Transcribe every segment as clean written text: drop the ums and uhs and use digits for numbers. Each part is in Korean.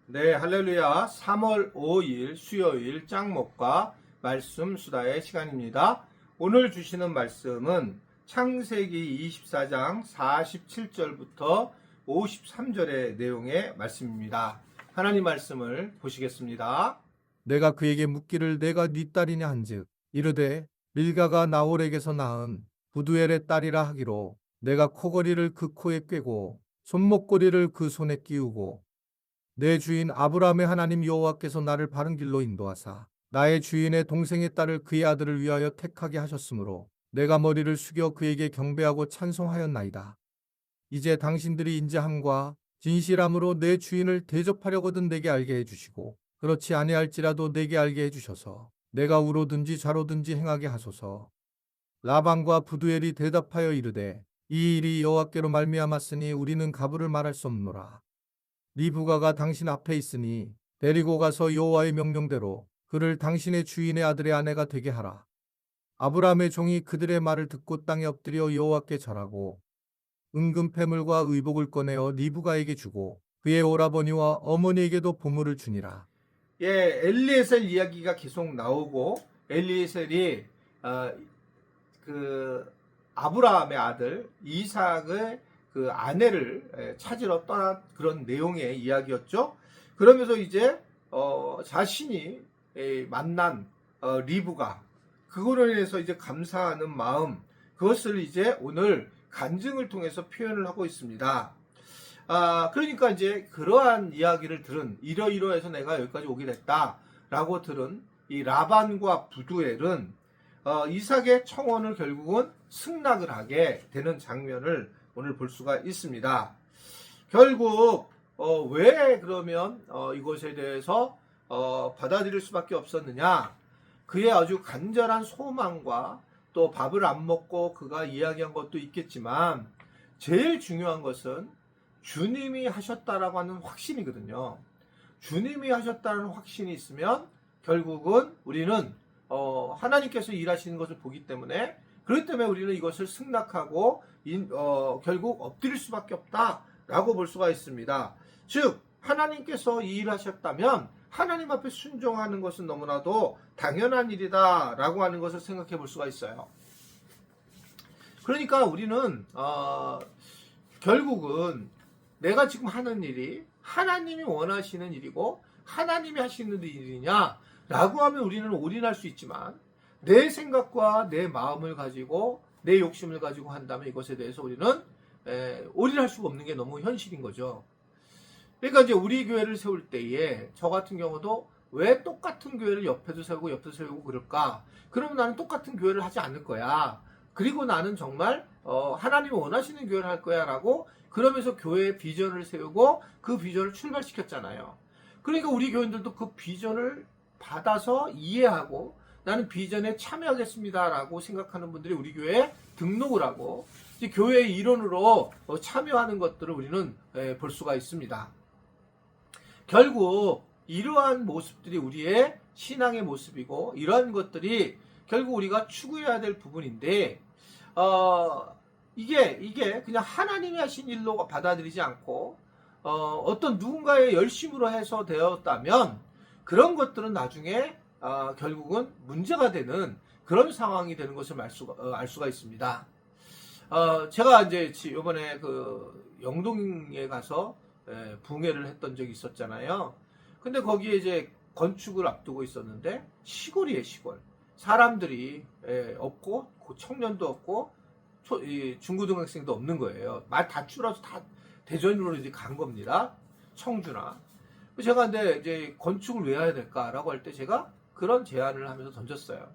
네, 할렐루야. 3월 5일 수요일 짱목과 말씀 수다의 시간입니다. 오늘 주시는 말씀은 창세기 24장 47절부터 53절의 내용의 말씀입니다. 하나님 말씀을 보시겠습니다. 내가 그에게 묻기를 내가 네 딸이냐 한즉 이르되 밀가가 나홀에게서 낳은 부두엘의 딸이라 하기로 내가 코걸이를 그 코에 꿰고 손목고리를 그 손에 끼우고 내 주인 아브라함의 하나님 여호와께서 나를 바른 길로 인도하사 나의 주인의 동생의 딸을 그의 아들을 위하여 택하게 하셨으므로 내가 머리를 숙여 그에게 경배하고 찬송하였나이다. 이제 당신들이 인자함과 진실함으로 내 주인을 대접하려거든 내게 알게 해주시고 그렇지 아니할지라도 내게 알게 해주셔서 내가 우로든지 좌로든지 행하게 하소서. 라반과 부두엘이 대답하여 이르되 이 일이 여호와께로 말미암았으니 우리는 가부를 말할 수 없노라. 리브가가 당신 앞에 있으니 데리고 가서 여호와의 명령대로 그를 당신의 주인의 아들의 아내가 되게 하라. 아브라함의 종이 그들의 말을 듣고 땅에 엎드려 여호와께 절하고 은금 패물과 의복을 꺼내어 리브가에게 주고 그의 오라버니와 어머니에게도 보물을 주니라. 예, 엘리에셀 이야기가 계속 나오고 엘리에셀이 그 아브라함의 아들 이삭의 그 아내를 찾으러 떠난 그런 내용의 이야기였죠. 그러면서 이제 자신이 만난 리브가 그거로 인해서 이제 감사하는 마음, 그것을 이제 오늘 간증을 통해서 표현을 하고 있습니다. 그러니까 이제 그러한 이야기를 들은 이러이러해서 내가 여기까지 오게 됐다라고 들은 이 라반과 부두엘은 이삭의 청혼을 결국은 승낙을 하게 되는 장면을 오늘 볼 수가 있습니다. 결국 왜 그러면 이것에 대해서 받아들일 수밖에 없었느냐? 그의 아주 간절한 소망과 또 밥을 안 먹고 그가 이야기한 것도 있겠지만 제일 중요한 것은 주님이 하셨다라고 하는 확신이거든요. 주님이 하셨다는 확신이 있으면 결국은 우리는 하나님께서 일하시는 것을 보기 때문에, 그렇기 때문에 우리는 이것을 승낙하고 결국 엎드릴 수밖에 없다라고 볼 수가 있습니다. 즉 하나님께서 이 일을 하셨다면 하나님 앞에 순종하는 것은 너무나도 당연한 일이다라고 하는 것을 생각해 볼 수가 있어요. 그러니까 우리는 결국은 내가 지금 하는 일이 하나님이 원하시는 일이고 하나님이 하시는 일이냐라고 하면 우리는 올인할 수 있지만, 내 생각과 내 마음을 가지고 내 욕심을 가지고 한다면 이것에 대해서 우리는 올인할 수가 없는 게 너무 현실인 거죠. 그러니까 이제 우리 교회를 세울 때에 저 같은 경우도 왜 똑같은 교회를 옆에도 세우고 그럴까? 그러면 나는 똑같은 교회를 하지 않을 거야. 그리고 나는 정말 하나님이 원하시는 교회를 할 거야 라고 그러면서 교회의 비전을 세우고 그 비전을 출발시켰잖아요. 그러니까 우리 교인들도 그 비전을 받아서 이해하고 나는 비전에 참여하겠습니다 라고 생각하는 분들이 우리 교회에 등록을 하고 이제 교회의 일원으로 참여하는 것들을 우리는 볼 수가 있습니다. 결국 이러한 모습들이 우리의 신앙의 모습이고 이러한 것들이 결국 우리가 추구해야 될 부분인데, 이게 그냥 하나님이 하신 일로 받아들이지 않고 어떤 누군가의 열심으로 해서 되었다면 그런 것들은 나중에 결국은 문제가 되는 그런 상황이 되는 것을 알 수가 있습니다. 제가 이제 이번에 그 영동에 가서 붕괴를 했던 적이 있었잖아요. 근데 거기에 이제 건축을 앞두고 있었는데 시골이에요, 시골. 사람들이 없고 청년도 없고 중고등학생도 없는 거예요. 말 다 줄어서 다 대전으로 이제 간 겁니다. 청주나. 제가 근데 이제 건축을 왜 해야 될까라고 할 때 제가 그런 제안을 하면서 던졌어요.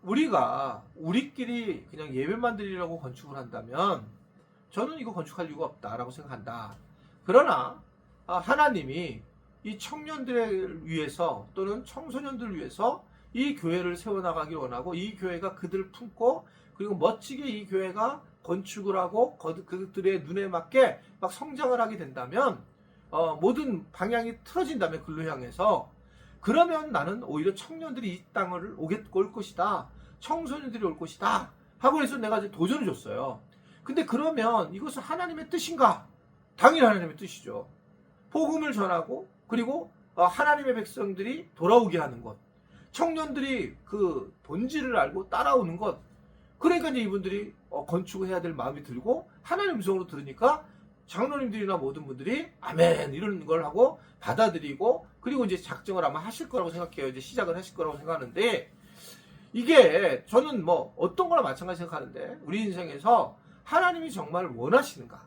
우리가 우리끼리 그냥 예배만 드리려고 건축을 한다면 저는 이거 건축할 이유가 없다라고 생각한다. 그러나 하나님이 이 청년들을 위해서 또는 청소년들을 위해서 이 교회를 세워나가길 원하고 이 교회가 그들을 품고 그리고 멋지게 이 교회가 건축을 하고 그들의 눈에 맞게 막 성장을 하게 된다면 모든 방향이 틀어진다면 글로 향해서, 그러면 나는 오히려 청년들이 이 땅을 올 것이다, 청소년들이 올 것이다 하고 해서 내가 이제 도전을 줬어요. 근데 그러면 이것은 하나님의 뜻인가? 당연히 하나님의 뜻이죠. 복음을 전하고 그리고 하나님의 백성들이 돌아오게 하는 것, 청년들이 그 본질을 알고 따라오는 것. 그러니까 이제 이분들이 건축을 해야 될 마음이 들고 하나님 음성으로 들으니까 장로님들이나 모든 분들이 아멘 이런 걸 하고 받아들이고 그리고 이제 작정을 아마 하실 거라고 생각해요. 이제 시작을 하실 거라고 생각하는데 이게 저는 뭐 어떤 거나 마찬가지 생각하는데 우리 인생에서 하나님이 정말 원하시는가?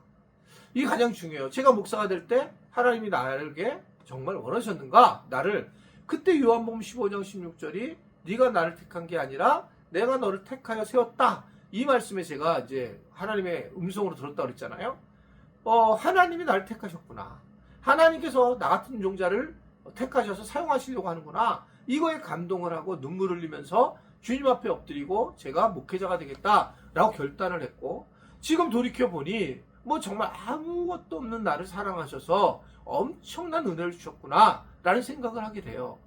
이게 가장 중요해요. 제가 목사가 될 때 하나님이 나에게 정말 원하셨는가? 나를 그때 요한복음 15장 16절이 네가 나를 택한 게 아니라 내가 너를 택하여 세웠다. 이 말씀에 제가 이제 하나님의 음성으로 들었다 그랬잖아요. 하나님이 나를 택하셨구나. 하나님께서 나 같은 종자를 택하셔서 사용하시려고 하는구나. 이거에 감동을 하고 눈물을 흘리면서 주님 앞에 엎드리고 제가 목회자가 되겠다라고 결단을 했고 지금 돌이켜보니 뭐 정말 아무것도 없는 나를 사랑하셔서 엄청난 은혜를 주셨구나 라는 생각을 하게 돼요.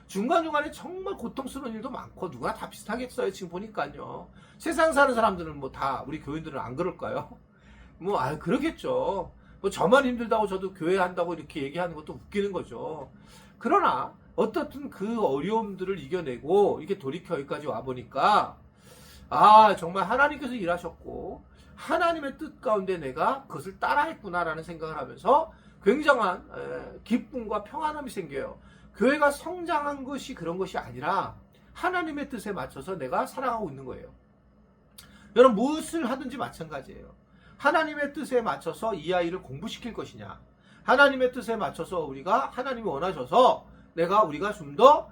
중간중간에 정말 고통스러운 일도 많고 누구나 다 비슷하겠어요. 지금 보니까요. 세상 사는 사람들은 뭐 다 우리 교인들은 안 그럴까요? 뭐 그러겠죠. 뭐 저만 힘들다고 저도 교회 한다고 이렇게 얘기하는 것도 웃기는 거죠. 그러나 어떻든 그 어려움들을 이겨내고 이렇게 돌이켜 여기까지 와보니까 정말 하나님께서 일하셨고 하나님의 뜻 가운데 내가 그것을 따라했구나라는 생각을 하면서 굉장한 기쁨과 평안함이 생겨요. 교회가 성장한 것이 그런 것이 아니라 하나님의 뜻에 맞춰서 내가 살아가고 있는 거예요. 여러분 무엇을 하든지 마찬가지예요. 하나님의 뜻에 맞춰서 이 아이를 공부시킬 것이냐, 하나님의 뜻에 맞춰서 우리가 하나님이 원하셔서 우리가 좀 더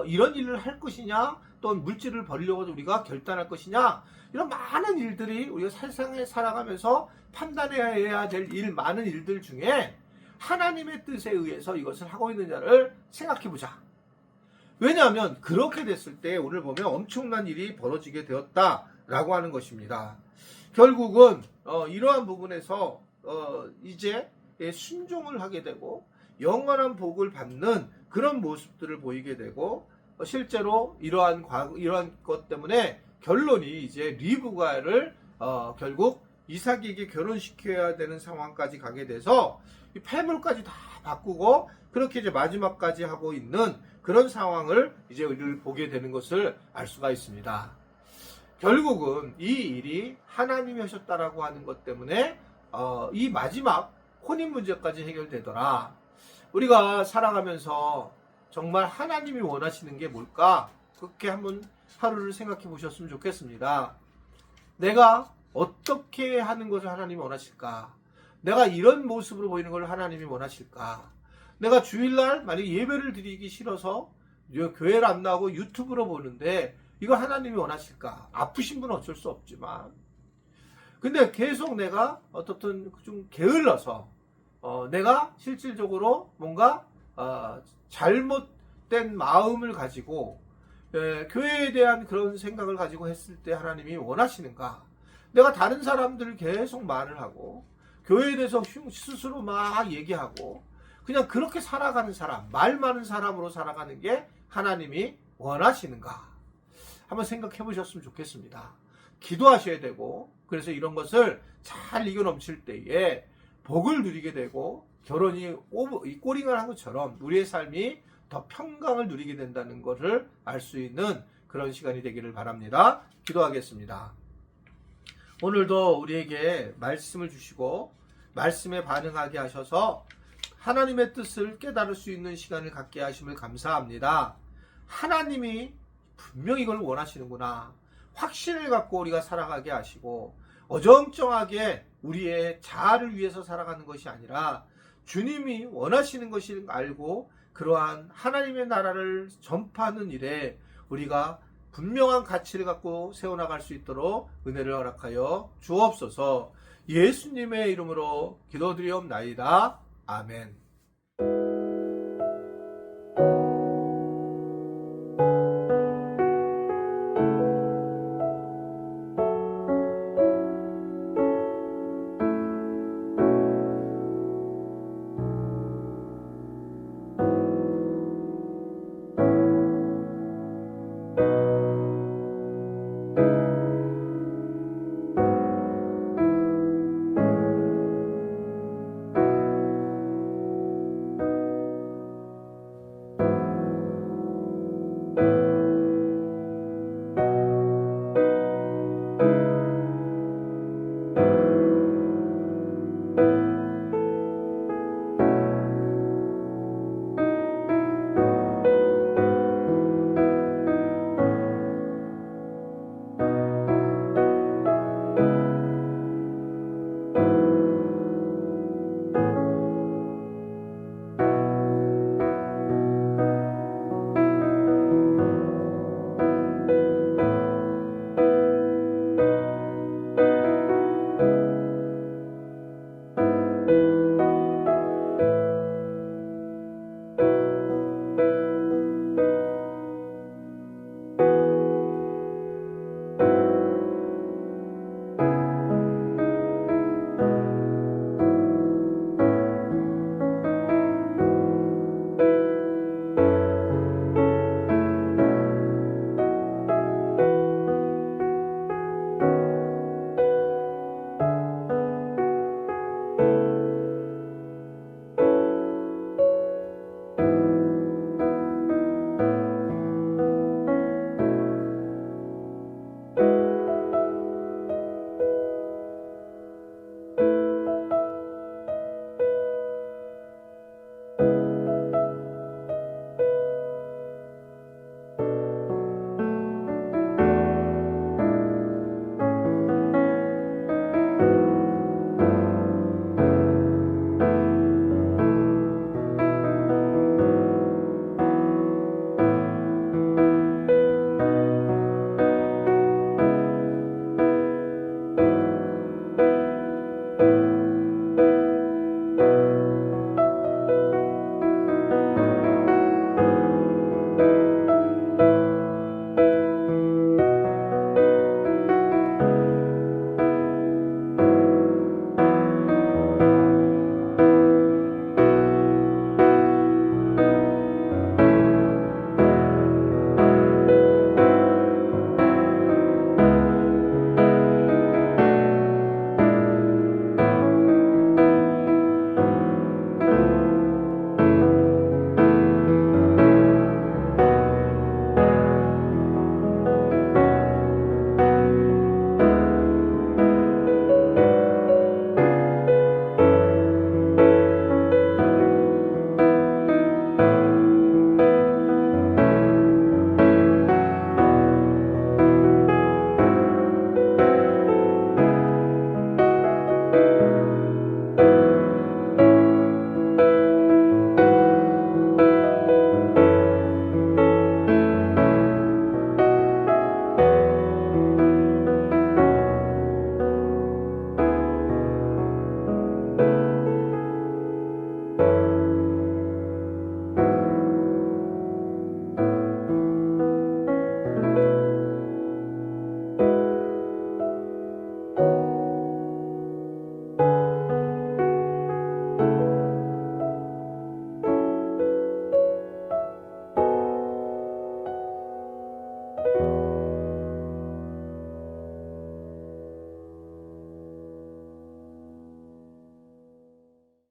이런 일을 할 것이냐, 또는 물질을 벌려고 우리가 결단할 것이냐, 이런 많은 일들이 우리가 세상에 살아가면서 판단해야 될 많은 일들 중에 하나님의 뜻에 의해서 이것을 하고 있느냐를 생각해보자. 왜냐하면 그렇게 됐을 때 오늘 보면 엄청난 일이 벌어지게 되었다라고 하는 것입니다. 결국은 이러한 부분에서 이제 순종을 하게 되고 영원한 복을 받는 그런 모습들을 보이게 되고 실제로 이러한 것 때문에 결론이 이제 리브가를 결국 이삭에게 결혼시켜야 되는 상황까지 가게 돼서 폐물까지 다 바꾸고 그렇게 이제 마지막까지 하고 있는 그런 상황을 이제 우리를 보게 되는 것을 알 수가 있습니다. 결국은 이 일이 하나님이 하셨다라고 하는 것 때문에 이 마지막 혼인 문제까지 해결되더라. 우리가 살아가면서 정말 하나님이 원하시는 게 뭘까? 그렇게 한번 하루를 생각해 보셨으면 좋겠습니다. 내가 어떻게 하는 것을 하나님이 원하실까? 내가 이런 모습으로 보이는 걸 하나님이 원하실까? 내가 주일날 만약 예배를 드리기 싫어서 교회를 안 나오고 유튜브로 보는데 이거 하나님이 원하실까? 아프신 분은 어쩔 수 없지만 근데 계속 내가 어떻든 좀 게을러서 내가 실질적으로 뭔가 잘못된 마음을 가지고 교회에 대한 그런 생각을 가지고 했을 때 하나님이 원하시는가? 내가 다른 사람들을 계속 말을 하고 교회에 대해서 스스로 막 얘기하고 그냥 그렇게 살아가는 사람, 말 많은 사람으로 살아가는 게 하나님이 원하시는가? 한번 생각해 보셨으면 좋겠습니다. 기도하셔야 되고 그래서 이런 것을 잘 이겨 넘칠 때에 복을 누리게 되고 결혼이 꼬링을 한 것처럼 우리의 삶이 더 평강을 누리게 된다는 것을 알 수 있는 그런 시간이 되기를 바랍니다. 기도하겠습니다. 오늘도 우리에게 말씀을 주시고 말씀에 반응하게 하셔서 하나님의 뜻을 깨달을 수 있는 시간을 갖게 하심을 감사합니다. 하나님이 분명히 이걸 원하시는구나. 확신을 갖고 우리가 살아가게 하시고 어정쩡하게 우리의 자아를 위해서 살아가는 것이 아니라 주님이 원하시는 것을 알고 그러한 하나님의 나라를 전파하는 일에 우리가 분명한 가치를 갖고 세워나갈 수 있도록 은혜를 허락하여 주옵소서. 예수님의 이름으로 기도드리옵나이다. 아멘.